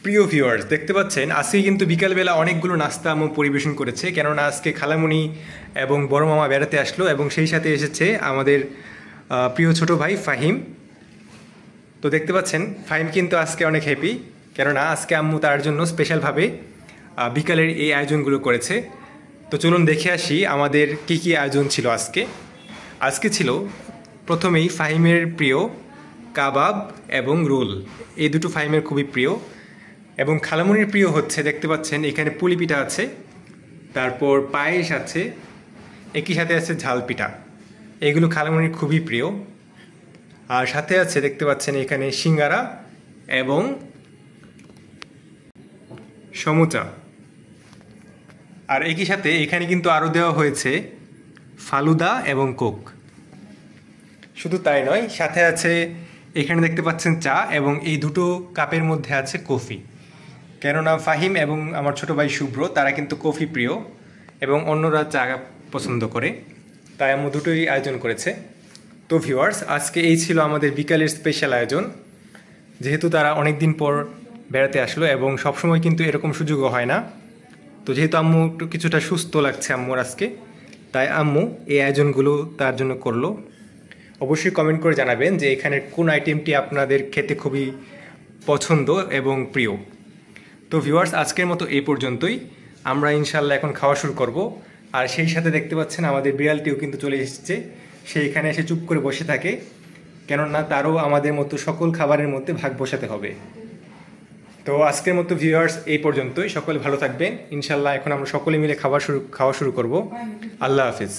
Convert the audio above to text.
প্রিয় ভিউয়ার্স, দেখতে পাচ্ছেন আজকে কিন্তু বিকালবেলা অনেকগুলো নাস্তা আম্মু পরিবেশন করেছে, কেননা আজকে খালামণি এবং বড় মামা বেড়াতে আসলো এবং সেই সাথে এসেছে আমাদের প্রিয় ছোট ভাই ফাহিম। তো দেখতে পাচ্ছেন ফাহিম কিন্তু আজকে অনেক হ্যাপি, কেননা আজকে আম্মু তার জন্য স্পেশালভাবে বিকালের এই আয়োজনগুলো করেছে। তো চলুন দেখে আসি আমাদের কী কী আয়োজন ছিল আজকে। আজকে ছিল প্রথমেই ফাহিমের প্রিয় কাবাব এবং রোল, এই দুটো ফাহিমের খুবই প্রিয়। এবং খালামুনির প্রিয় হচ্ছে, দেখতে পাচ্ছেন এখানে পুলি পিঠা আছে, তারপর পায়েস আছে, একই সাথে আছে ঝাল পিঠা। এগুলো খালামুনির খুবই প্রিয়। আর সাথে আছে দেখতে পাচ্ছেন এখানে সিঙ্গারা এবং সমুচা। আর একই সাথে এখানে কিন্তু আরও দেওয়া হয়েছে ফালুদা এবং কোক। শুধু তাই নয়, সাথে আছে এখানে দেখতে পাচ্ছেন চা, এবং এই দুটো কাপের মধ্যে আছে কফি। কেননা ফাহিম এবং আমার ছোট ভাই শুভ্র তারা কিন্তু কফি প্রিয় এবং অন্যরা চা পছন্দ করে, তাই আম্মু দুটোই আয়োজন করেছে। তো ভিউয়ার্স, আজকে এই ছিল আমাদের বিকালের স্পেশাল আয়োজন। যেহেতু তারা অনেক দিন পর বেড়াতে আসলো এবং সবসময় কিন্তু এরকম সুযোগও হয় না, তো যেহেতু আম্মু একটু কিছুটা সুস্থ লাগছে আম্মুর আজকে, তাই আম্মু এই আয়োজনগুলো তার জন্য করলো। অবশ্যই কমেন্ট করে জানাবেন যে এখানের কোন আইটেমটি আপনাদের খেতে খুবই পছন্দ এবং প্রিয়। তো ভিউয়ার্স, আজকের মতো এই পর্যন্তই। আমরা ইনশাল্লাহ এখন খাওয়া শুরু করব। আর সেই সাথে দেখতে পাচ্ছেন আমাদের বিড়ালটিও কিন্তু চলে এসেছে, সে এখানে এসে চুপ করে বসে থাকে, কেননা তারও আমাদের মতো সকল খাবারের মধ্যে ভাগ বসাতে হবে। তো আজকের মতো ভিউয়ার্স এই পর্যন্তই। সকলে ভালো থাকবেন ইনশাল্লাহ। এখন আমরা সকলে মিলে খাওয়া শুরু করব। আল্লাহ হাফিজ।